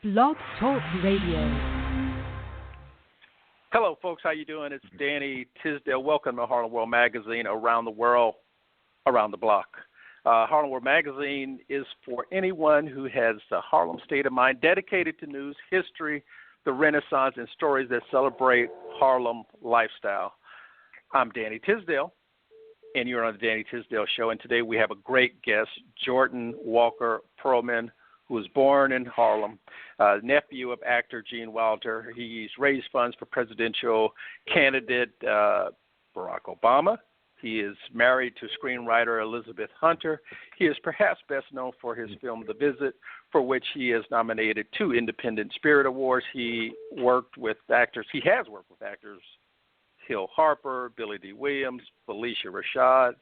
Blog Talk Radio. Hello, folks. How you doing? It's Danny Tisdale. Welcome to Harlem World Magazine, around the world, around the block. Harlem World Magazine is for anyone who has the Harlem state of mind, dedicated to news, history, the Renaissance, and stories that celebrate Harlem lifestyle. I'm Danny Tisdale, and you're on the Danny Tisdale Show. And today we have a great guest, Jordan Walker-Pearlman, who was born in Harlem, nephew of actor Gene Wilder. He's raised funds for presidential candidate Barack Obama. He is married to screenwriter Elizabeth Hunter. He is perhaps best known for his film The Visit, for which he is nominated 2 Independent Spirit Awards. He has worked with actors Hill Harper, Billy D. Williams, Felicia Rashad,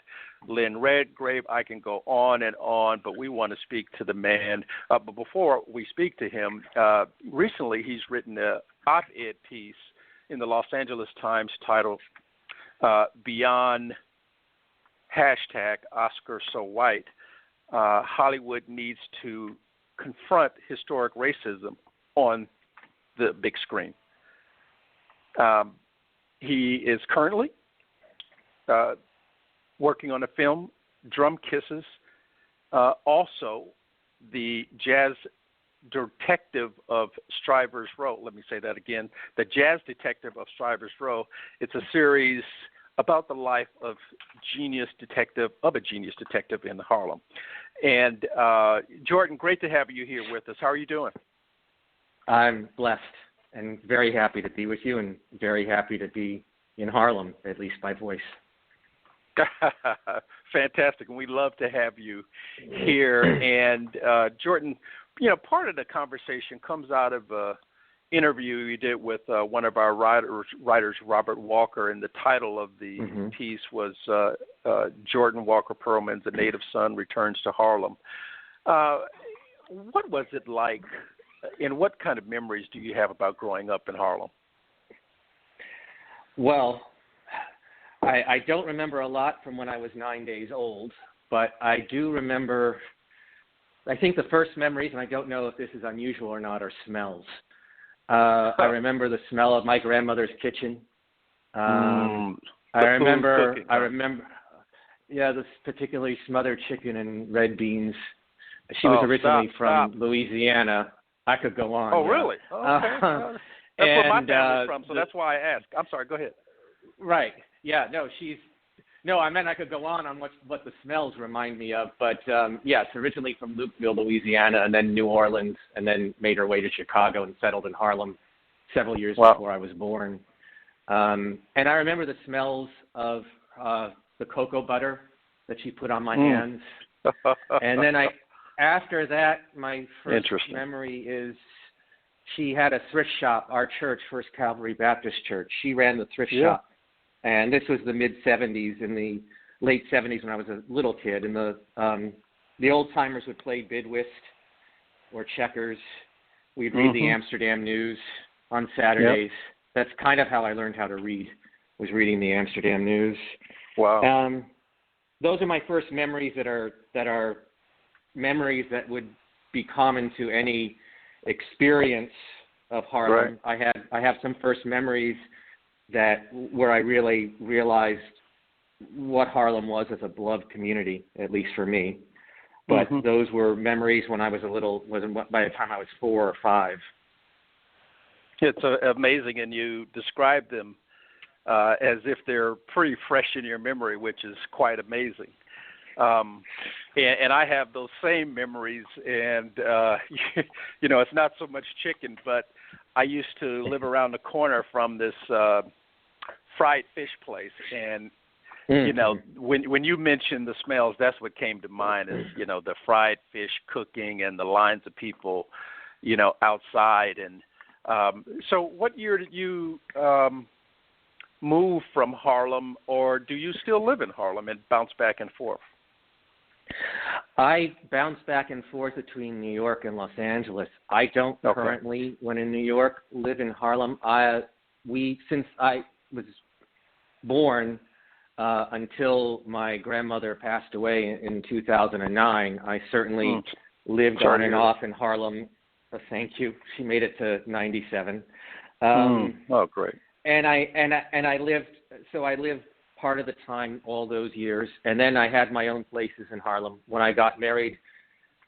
Lynn Redgrave. I can go on and on, but we want to speak to the man. But before we speak to him, recently he's written an op-ed piece in the Los Angeles Times titled Beyond #Oscar So White, Hollywood Needs to Confront Historic Racism on the Big Screen. He is currently working on a film, Drum Kisses, also the Jazz Detective of Strivers Row. Let me say that again. The Jazz Detective of Strivers Row. It's a series about the life of a genius detective in Harlem. And Jordan, great to have you here with us. How are you doing? I'm blessed and very happy to be with you, and very happy to be in Harlem, at least by voice. Fantastic, and we love to have you here. And Jordan, part of the conversation comes out of an interview you did with one of our writers, Robert Walker, and the title of the piece was Jordan Walker-Pearlman's A Native Son Returns to Harlem. What was it like, and what kind of memories do you have about growing up in Harlem? Well, I don't remember a lot from when I was 9 days old, but I do remember, I think the first memories, and I don't know if this is unusual or not, are smells. I remember the smell of my grandmother's kitchen. I remember, this particularly smothered chicken and red beans. She was originally from Louisiana. I could go on. Oh, really? Okay. That's where my family's from, so that's why I asked. I'm sorry, go ahead. Right. Yeah, I meant I could go on what the smells remind me of. But, yes, originally from Lukeville, Louisiana, and then New Orleans, and then made her way to Chicago and settled in Harlem several years before I was born. And I remember the smells of the cocoa butter that she put on my hands. And then after that, my first memory is she had a thrift shop, our church, First Calvary Baptist Church. She ran the thrift shop. And this was the mid-'70s, in the late 70s when I was a little kid. And the old-timers would play bid whist or checkers. We'd read the Amsterdam News on Saturdays. That's kind of how I learned how to read, was reading the Amsterdam News. Wow. Those are my first memories that are memories that would be common to any experience of Harlem. Right. I have some first memories where I really realized what Harlem was as a beloved community, at least for me. But those were memories when I was by the time I was 4 or 5. It's amazing, and you describe them as if they're pretty fresh in your memory, which is quite amazing. And I have those same memories, and it's not so much chicken, but I used to live around the corner from this fried fish place, and when you mentioned the smells, that's what came to mind is the fried fish cooking and the lines of people outside. And so what year did you move from Harlem, or do you still live in Harlem and bounce back and forth? I bounce back and forth between New York and Los Angeles. I don't currently, when in New York, live in Harlem. Since I was born until my grandmother passed away in 2009, I certainly lived on and off in Harlem thank you. She made it to 97. Oh, great. And I lived part of the time all those years, and then I had my own places in Harlem. When I got married,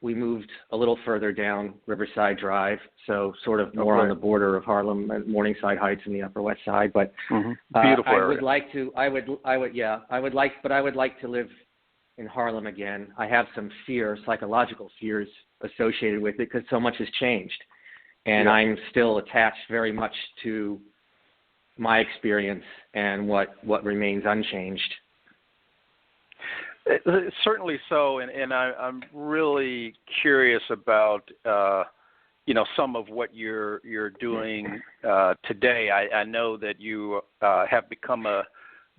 we moved a little further down Riverside Drive, so sort of more on the border of Harlem, Morningside Heights and the Upper West Side. But beautiful I area. would like to. I would like to live in Harlem again. I have some psychological fears associated with it because so much has changed, and I'm still attached very much to my experience and what remains unchanged. Certainly so, and I'm really curious about some of what you're doing today. I know that you have become a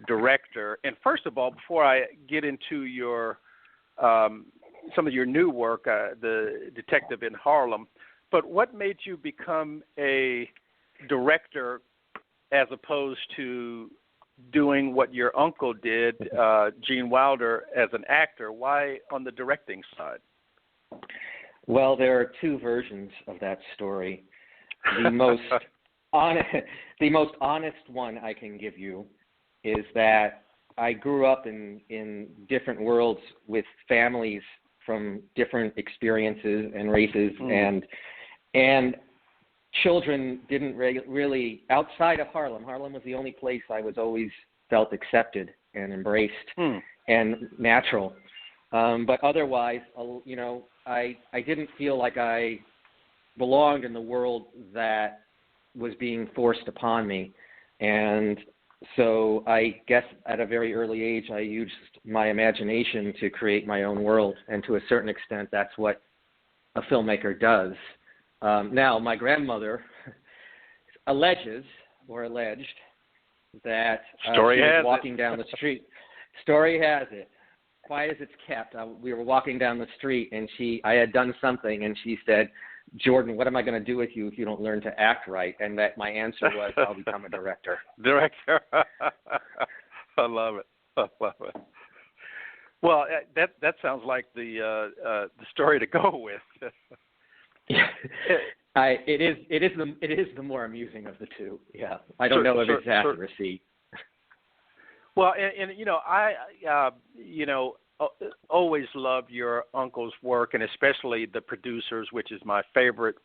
director, and first of all, before I get into your some of your new work, the Detective in Harlem, but what made you become a director as opposed to doing what your uncle did, Gene Wilder, as an actor? Why on the directing side? Well, there are two versions of that story. The most honest one I can give you is that I grew up in different worlds with families from different experiences and races, and children didn't really, outside of Harlem was the only place I was always felt accepted and embraced and natural. But otherwise, I didn't feel like I belonged in the world that was being forced upon me. And so I guess at a very early age, I used my imagination to create my own world. And to a certain extent, that's what a filmmaker does. Now, my grandmother alleged that she was walking down the street. Story has it, quiet as it's kept. We were walking down the street, and I had done something, and she said, "Jordan, what am I going to do with you if you don't learn to act right?" And that my answer was, "I'll become a director." Director. I love it. Well, that sounds like the story to go with. It is the more amusing of the two. Yeah, I don't know if it's accuracy. Well, and I always loved your uncle's work, and especially The Producers, which is my favorite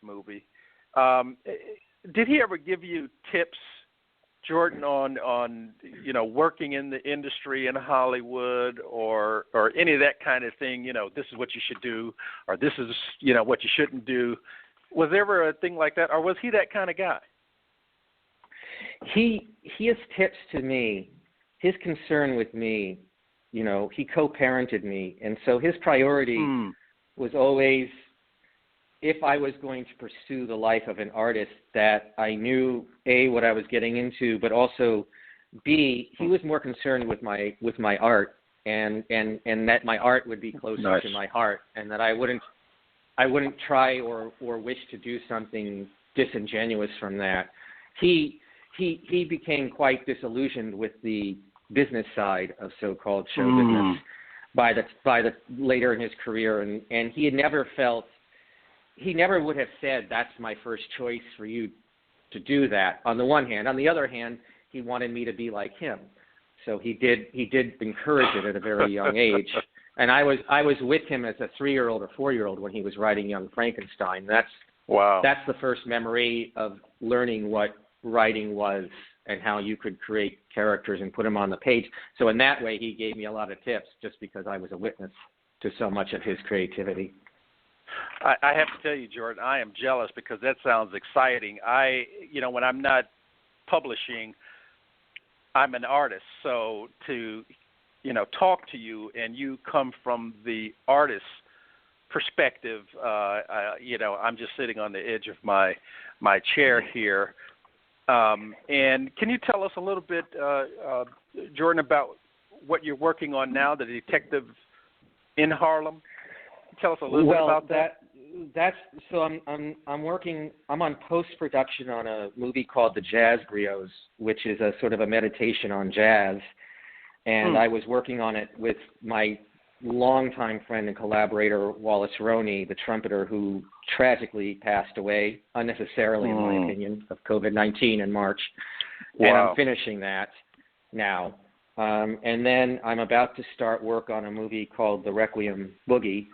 movie. Did he ever give you tips, Jordan, on working in the industry in Hollywood or any of that kind of thing? This is what you should do, or this is what you shouldn't do. Was there ever a thing like that, or was he that kind of guy? His tips to me, his concern with me, he co-parented me, and so his priority was always, if I was going to pursue the life of an artist, that I knew A, what I was getting into, but also B, he was more concerned with my art and that my art would be closer to my heart, and that I wouldn't try or wish to do something disingenuous from that. He became quite disillusioned with the business side of so-called show business by the later in his career, and he never would have said, "That's my first choice for you to do that." On the one hand, on the other hand, he wanted me to be like him, so he did encourage it at a very young age. And I was with him as a 3-year-old or 4-year-old when he was writing Young Frankenstein. That's the first memory of learning what writing was and how you could create characters and put them on the page. So in that way, he gave me a lot of tips just because I was a witness to so much of his creativity. I have to tell you, Jordan, I am jealous because that sounds exciting. When I'm not publishing, I'm an artist. So to, talk to you and you come from the artist's perspective, I'm just sitting on the edge of my chair here. And can you tell us a little bit, Jordan, about what you're working on now, the Detective in Harlem? Tell us a little bit about that. I'm on post-production on a movie called The Jazz Griots, which is a sort of a meditation on jazz. And I was working on it with my longtime friend and collaborator, Wallace Roney, the trumpeter who tragically passed away, unnecessarily in my opinion, of COVID-19 in March. Wow. And I'm finishing that now. And then I'm about to start work on a movie called The Requiem Boogie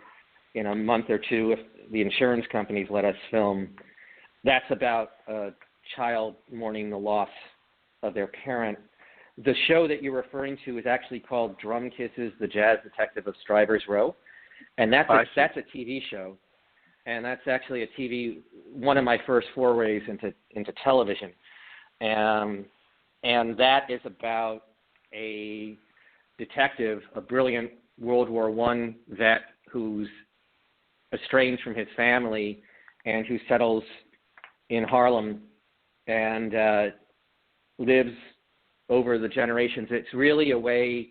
in a month or two, if the insurance companies let us film. That's about a child mourning the loss of their parent. The show that you're referring to is actually called Drum Kisses, The Jazz Detective of Strivers Row. And that's a TV show. And that's actually one of my first forays into television. And that is about a detective, a brilliant World War I vet who's estranged from his family and who settles in Harlem and lives over the generations. It's really a way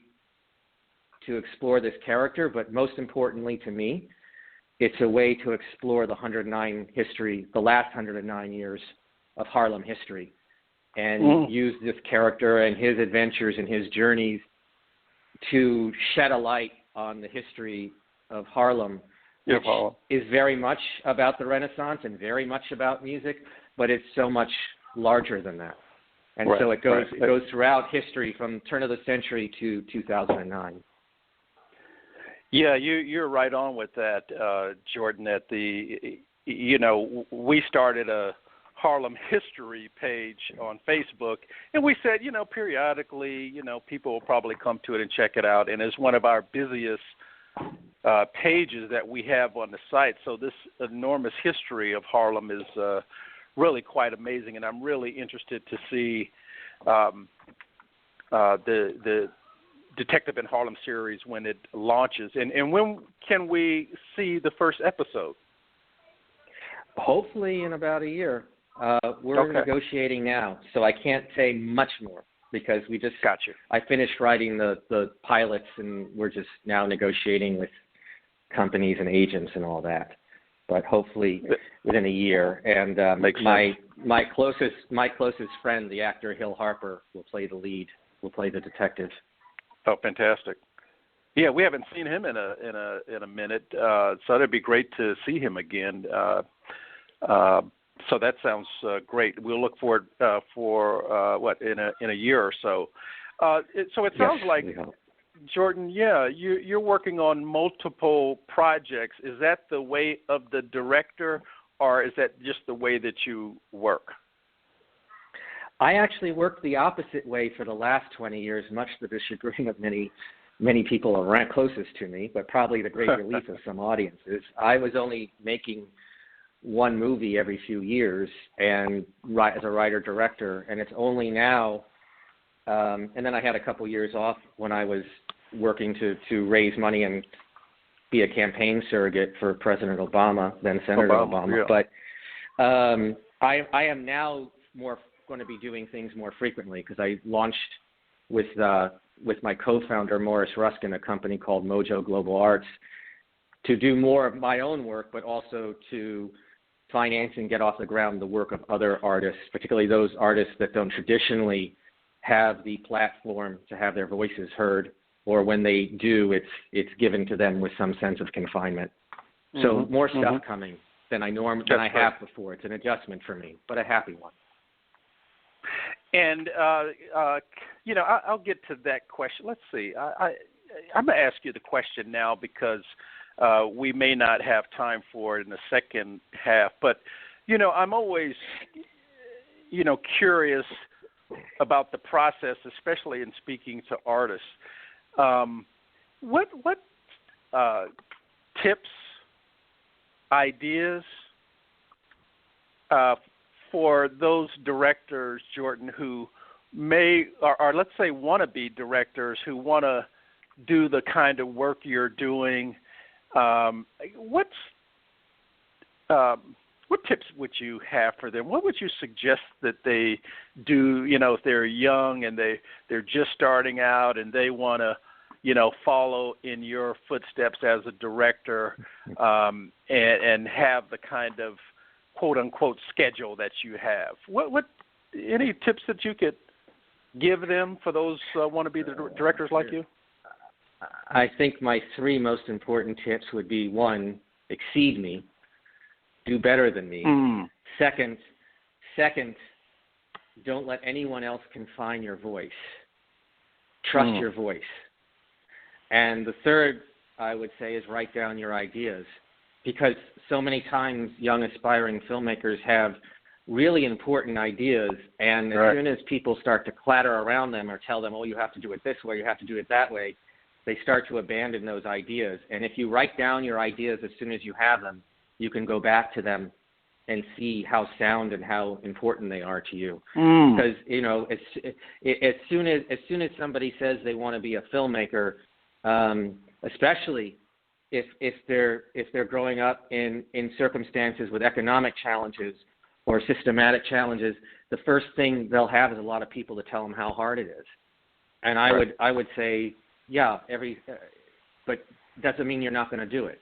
to explore this character, but most importantly to me, it's a way to explore the last 109 years of Harlem history, and use this character and his adventures and his journeys to shed a light on the history of Harlem, which is very much about the Renaissance and very much about music, but it's so much larger than that. And so it goes throughout history from turn of the century to 2009. Yeah, you're right on with that, Jordan. At we started a Harlem history page on Facebook, and we said, periodically, people will probably come to it and check it out, and it's one of our busiest pages that we have on the site. So this enormous history of Harlem is really quite amazing, and I'm really interested to see the Detective in Harlem series when it launches. And when can we see the first episode? Hopefully in about a year. We're negotiating now, so I can't say much more because we just I finished writing the pilots, and we're just now negotiating with companies and agents and all that. But hopefully within a year. And my closest friend, the actor Hill Harper, will play the lead. Will play the detective. Oh, fantastic! Yeah, we haven't seen him in a minute, so it'd be great to see him again. So that sounds great. We'll look forward in a year or so. So it sounds like, Jordan, you're working on multiple projects. Is that the way of the director, or is that just the way that you work? I actually worked the opposite way for the last 20 years, much to the chagrin of many people around closest to me, but probably the great relief of some audiences. I was only making one movie every few years, and as a writer-director, and it's only now, and then I had a couple years off when I was working to raise money and be a campaign surrogate for President Obama, then Senator Obama. Yeah. But I am now more going to be doing things more frequently because I launched with my co-founder Morris Ruskin a company called Mojo Global Arts to do more of my own work, but also to finance and get off the ground the work of other artists, particularly those artists that don't traditionally have the platform to have their voices heard, or when they do, it's given to them with some sense of confinement. So more stuff coming than I have before. It's an adjustment for me, but a happy one. And I'll get to that question. Let's see. I'm going to ask you the question now because we may not have time for it in the second half. But I'm always curious about the process, especially in speaking to artists. What tips, ideas for those directors, Jordan, who may, or let's say wannabe directors who want to do the kind of work you're doing, what tips would you have for them? What would you suggest that they do, if they're young and they're just starting out and they want to, follow in your footsteps as a director and have the kind of quote unquote schedule that you have? What any tips that you could give them for those wannabe directors like you? I think my three most important tips would be: one, exceed me, do better than me. Second, don't let anyone else confine your voice. Trust your voice. And the third, I would say, is write down your ideas, because so many times young aspiring filmmakers have really important ideas, and as soon as people start to clatter around them or tell them, oh, you have to do it this way, you have to do it that way, they start to abandon those ideas. And if you write down your ideas as soon as you have them, you can go back to them and see how sound and how important they are to you. Because, you know, as soon as somebody says they want to be a filmmaker, especially if they're growing up in circumstances with economic challenges or systematic challenges, the first thing they'll have is a lot of people to tell them how hard it is. And I would say, yeah, but doesn't mean you're not going to do it.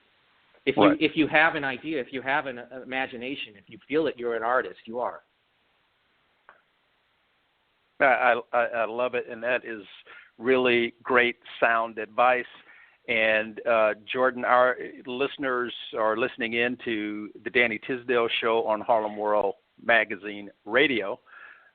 If you have an idea, if you have an imagination, if you feel that you're an artist, you are. I love it, and that is really great sound advice. And Jordan, our listeners are listening in to the Danny Tisdale Show on Harlem World Magazine Radio.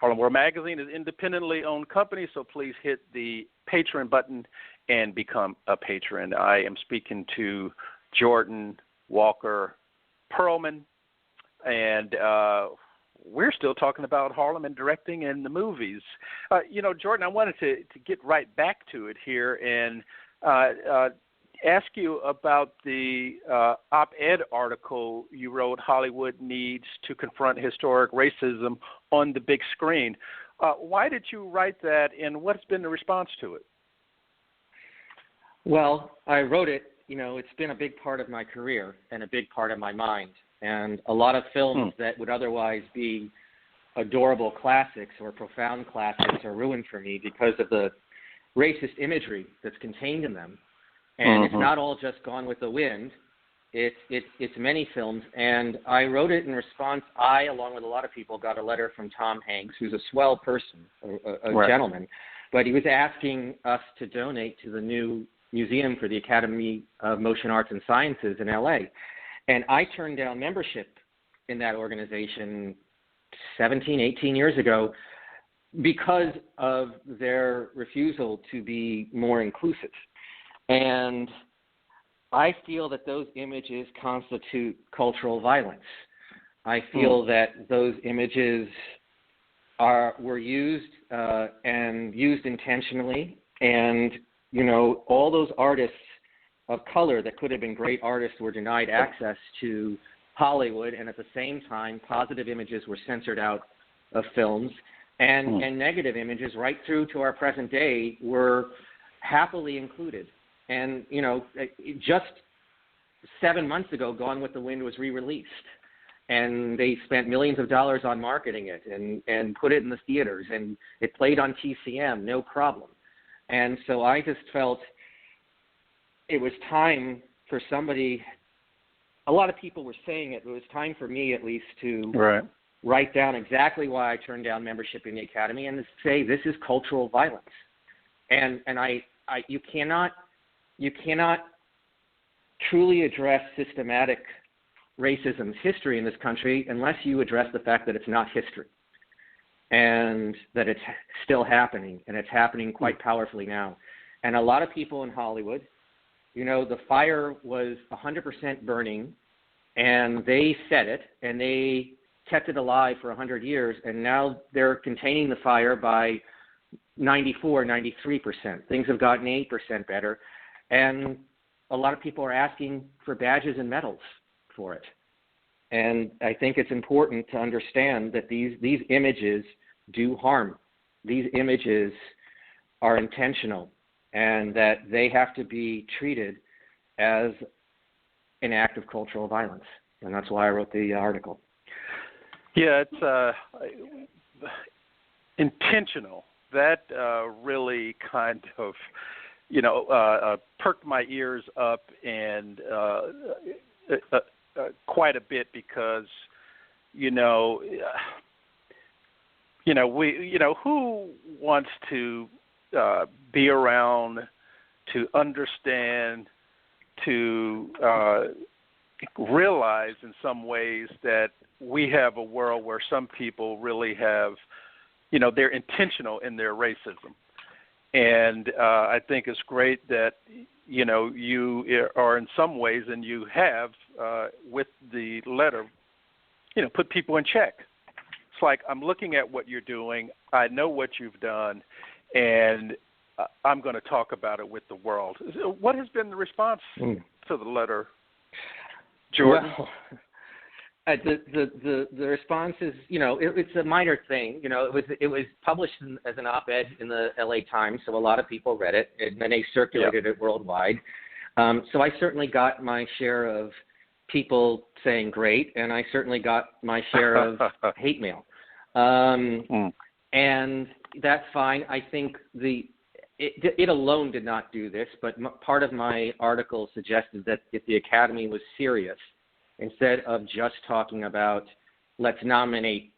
Harlem World Magazine is an independently owned company, so please hit the patron button and become a patron. I am speaking to Jordan Walker-Pearlman, and we're still talking about Harlem and directing and the movies. You know, Jordan, I wanted to get right back to it here and ask you about the op-ed article you wrote, Hollywood Needs to Confront Historic Racism on the Big Screen. Why did you write that, and what's been the response to it? Well, I wrote it, you know, it's been a big part of my career and a big part of my mind. And a lot of films that would otherwise be adorable classics or profound classics are ruined for me because of the racist imagery that's contained in them. And it's not all just Gone with the Wind. It's many films. And I wrote it in response. I, along with a lot of people, got a letter from Tom Hanks, who's a swell person, a gentleman. But he was asking us to donate to the new museum for the Academy of Motion Arts and Sciences in L.A. And I turned down membership in that organization 17, 18 years ago because of their refusal to be more inclusive. And I feel that those images constitute cultural violence. I feel that those images were used and used intentionally. And, you know, all those artists of color that could have been great artists were denied access to Hollywood, and at the same time, positive images were censored out of films, and negative images right through to our present day were happily included. And, you know, just 7 months ago, Gone with the Wind was re-released, and they spent millions of dollars on marketing it and put it in the theaters, and it played on TCM, no problem. And so I just felt it was time for somebody, a lot of people were saying it was time for me at least to write down exactly why I turned down membership in the Academy and to say this is cultural violence. And you cannot truly address systematic racism's history in this country unless you address the fact that it's not history and that it's still happening, and it's happening quite powerfully now. And a lot of people in Hollywood, you know, the fire was 100% burning, and they set it, and they kept it alive for 100 years, and now they're containing the fire by 94, 93%. Things have gotten 8% better, and a lot of people are asking for badges and medals for it. And I think it's important to understand that these images do harm. These images are intentional, and that they have to be treated as an act of cultural violence. And that's why I wrote the article. Yeah, it's intentional. That really kind of, you know, perked my ears up and quite a bit because, who wants to be around to understand, to realize in some ways that we have a world where some people really have, they're intentional in their racism. And I think it's great that, you are in some ways, and you have, with the letter, put people in check. It's like, I'm looking at what you're doing. I know what you've done, and I'm going to talk about it with the world. What has been the response to the letter, Jordan? Well, the response is, it's a minor thing. It was published as an op-ed in the LA Times, so a lot of people read it, and then they circulated it worldwide. So I certainly got my share of people saying great, and I certainly got my share of hate mail. And that's fine. I think it alone did not do this, but part of my article suggested that if the Academy was serious, instead of just talking about let's nominate,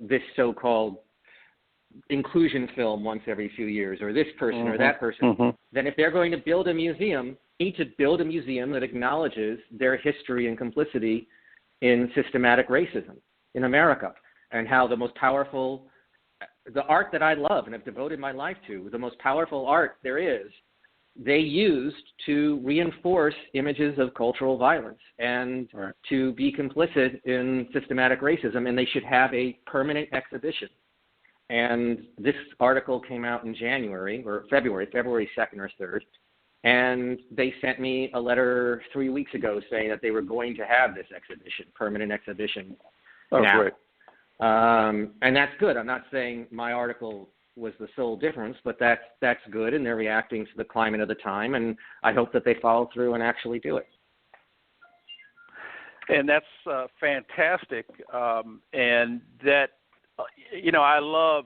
this so-called inclusion film once every few years, or this person or that person, then if they're going to build a museum, they need to build a museum that acknowledges their history and complicity in systematic racism in America, and how the most powerful, the art that I love and have devoted my life to, the most powerful art there is, they used to reinforce images of cultural violence and to be complicit in systematic racism, and they should have a permanent exhibition. And this article came out in January or February 2nd or 3rd, and they sent me a letter 3 weeks ago saying that they were going to have this exhibition, permanent exhibition. Now. Great. And that's good. I'm not saying my article was the sole difference, but that's good, and they're reacting to the climate of the time, and I hope that they follow through and actually do it. And that's fantastic, and that, I love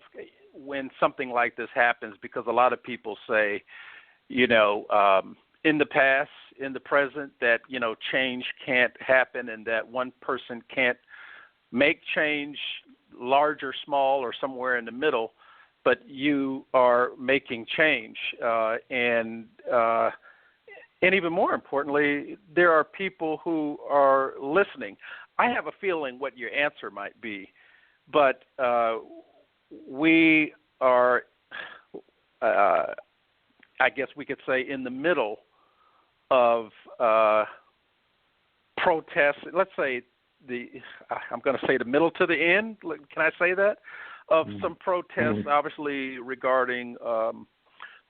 when something like this happens, because a lot of people say, in the past, in the present, that, change can't happen, and that one person can't make change, large or small or somewhere in the middle, but you are making change. And even more importantly, there are people who are listening. I have a feeling what your answer might be, but we are, I guess we could say, in the middle of protests. Let's say I'm going to say the middle to the end. Can I say that? Of some protests, obviously regarding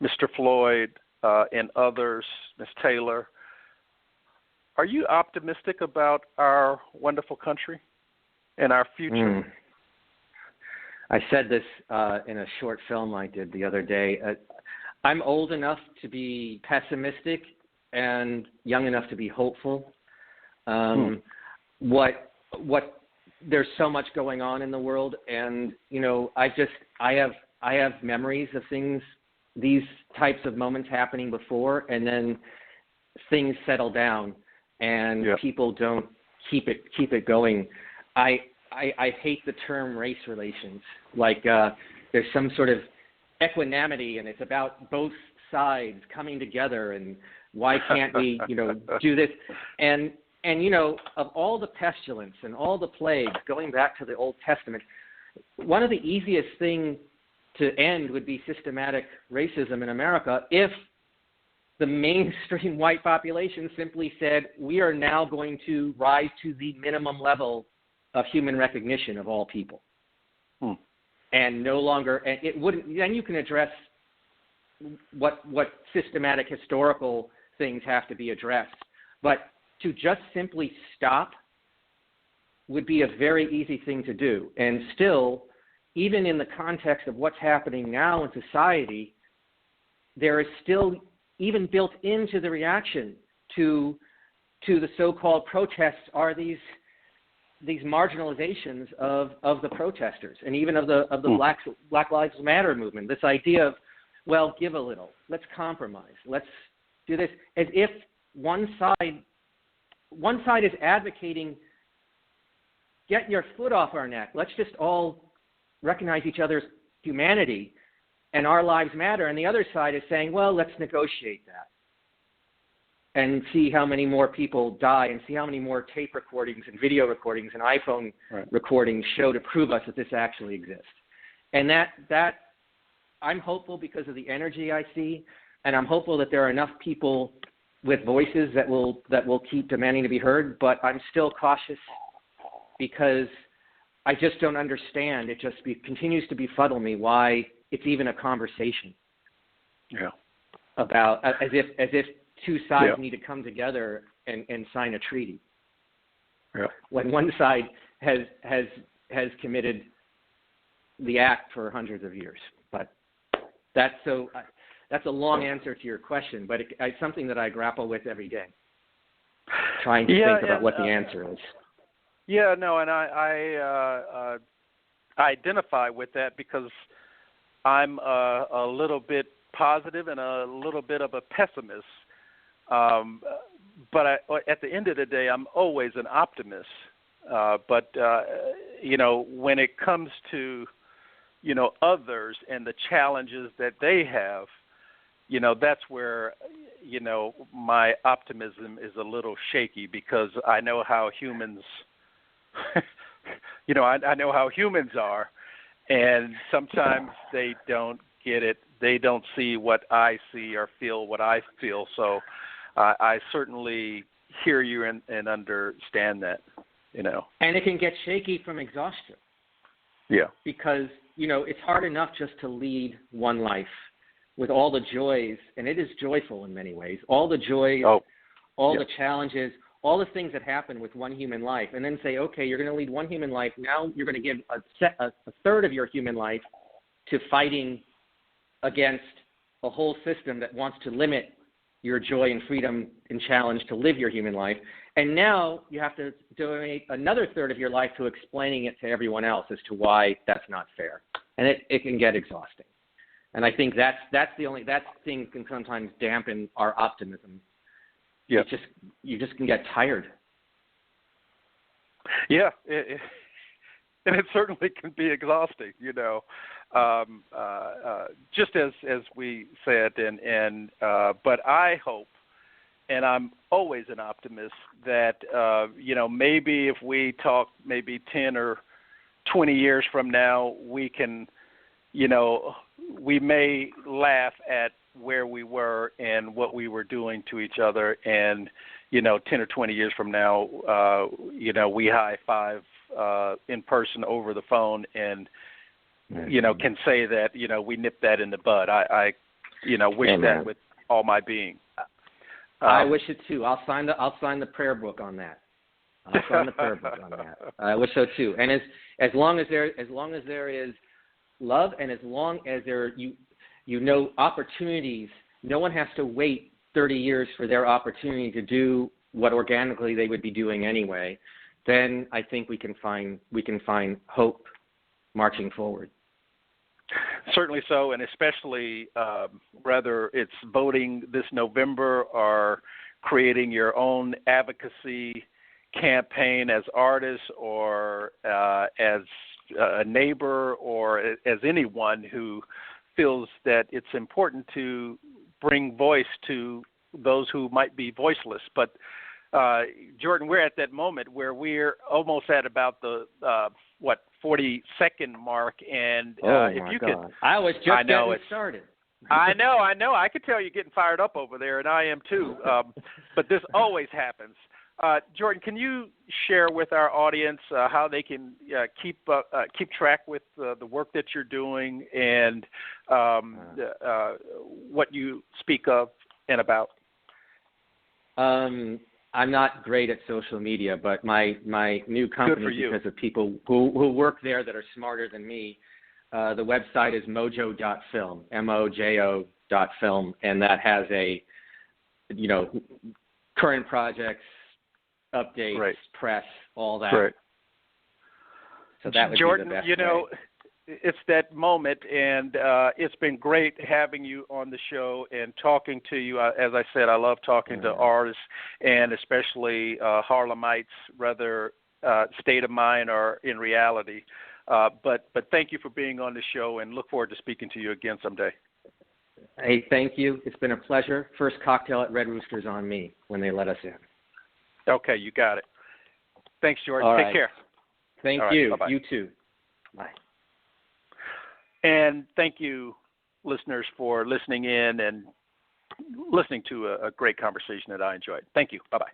Mr. Floyd and others, Ms. Taylor. Are you optimistic about our wonderful country and our future? I said this in a short film I did the other day. I'm old enough to be pessimistic and young enough to be hopeful. There's so much going on in the world, and I have memories of things, these types of moments happening before, and then things settle down, and people don't keep it going. I hate the term race relations. Like there's some sort of equanimity, and it's about both sides coming together, and why can't we do this? And of all the pestilence and all the plagues, going back to the Old Testament, one of the easiest things to end would be systematic racism in America if the mainstream white population simply said, we are now going to rise to the minimum level of human recognition of all people. And no longer, and it wouldn't, then you can address what systematic historical things have to be addressed. But to just simply stop would be a very easy thing to do. And still, even in the context of what's happening now in society, there is still, even built into the reaction to the so-called protests, are these marginalizations of the protesters, and even of the Black Lives Matter movement. This idea of, well, give a little, let's compromise, let's do this, as if one side is advocating, get your foot off our neck, let's just all recognize each other's humanity, and our lives matter. And the other side is saying, well, let's negotiate that and see how many more people die and see how many more tape recordings and video recordings and iPhone recordings show to prove us that this actually exists. And that I'm hopeful because of the energy I see, and I'm hopeful that there are enough people with voices that will keep demanding to be heard, but I'm still cautious because I just don't understand. It just continues to befuddle me why it's even a conversation. Yeah. About as if two sides need to come together and sign a treaty. Yeah. When one side has committed the act for hundreds of years. But that's a long answer to your question, but it's something that I grapple with every day, trying to think about what the answer is. Yeah, no, and I identify with that because I'm a little bit positive and a little bit of a pessimist. But at the end of the day, I'm always an optimist. But when it comes to, others and the challenges that they have, that's where, my optimism is a little shaky because I know how humans, I know how humans are, and sometimes they don't get it. They don't see what I see or feel what I feel. So I certainly hear you and understand that, And it can get shaky from exhaustion. Yeah. Because, it's hard enough just to lead one life with all the joys, and it is joyful in many ways, all the joys, the challenges, all the things that happen with one human life, and then say, okay, you're going to lead one human life. Now you're going to give a third of your human life to fighting against a whole system that wants to limit your joy and freedom and challenge to live your human life. And now you have to donate another third of your life to explaining it to everyone else as to why that's not fair. And it can get exhausting. And I think that thing can sometimes dampen our optimism. Yeah. You just can get tired. Yeah. And it certainly can be exhausting, just as we said, but I hope, and I'm always an optimist, that, maybe if we talk maybe 10 or 20 years from now, we can, we may laugh at where we were and what we were doing to each other. And, 10 or 20 years from now, we high five in person over the phone and, can say that, we nipped that in the bud. I wish that with all my being. I wish it too. I'll sign the prayer book on that. I wish so too. And as long as there is love, and as long as there opportunities, no one has to wait 30 years for their opportunity to do what organically they would be doing anyway. Then I think we can find hope marching forward. Certainly so, and especially whether it's voting this November or creating your own advocacy campaign as artists or as a neighbor or as anyone who feels that it's important to bring voice to those who might be voiceless. But Jordan, we're at that moment where we're almost at about the 40-second mark, and if you could, I was just getting started. I know. I could tell you're getting fired up over there, and I am too. But this always happens. Jordan, can you share with our audience how they can keep track with the work that you're doing and what you speak of and about? I'm not great at social media, but my new company, because of people who work there that are smarter than me, the website is mojo.film, mojo.film, and that has current projects, updates, press, all that. Right. So that would Jordan, be the best way. It's that moment, and it's been great having you on the show and talking to you. As I said, I love talking to artists, and especially Harlemites, whether state of mind or in reality. But thank you for being on the show, and look forward to speaking to you again someday. Hey, thank you. It's been a pleasure. First cocktail at Red Rooster's on me when they let us in. Okay, you got it. Thanks, George. All Take right. care. Thank All right, you. bye-bye. You too. Bye. And thank you, listeners, for listening in and listening to a great conversation that I enjoyed. Thank you. Bye-bye.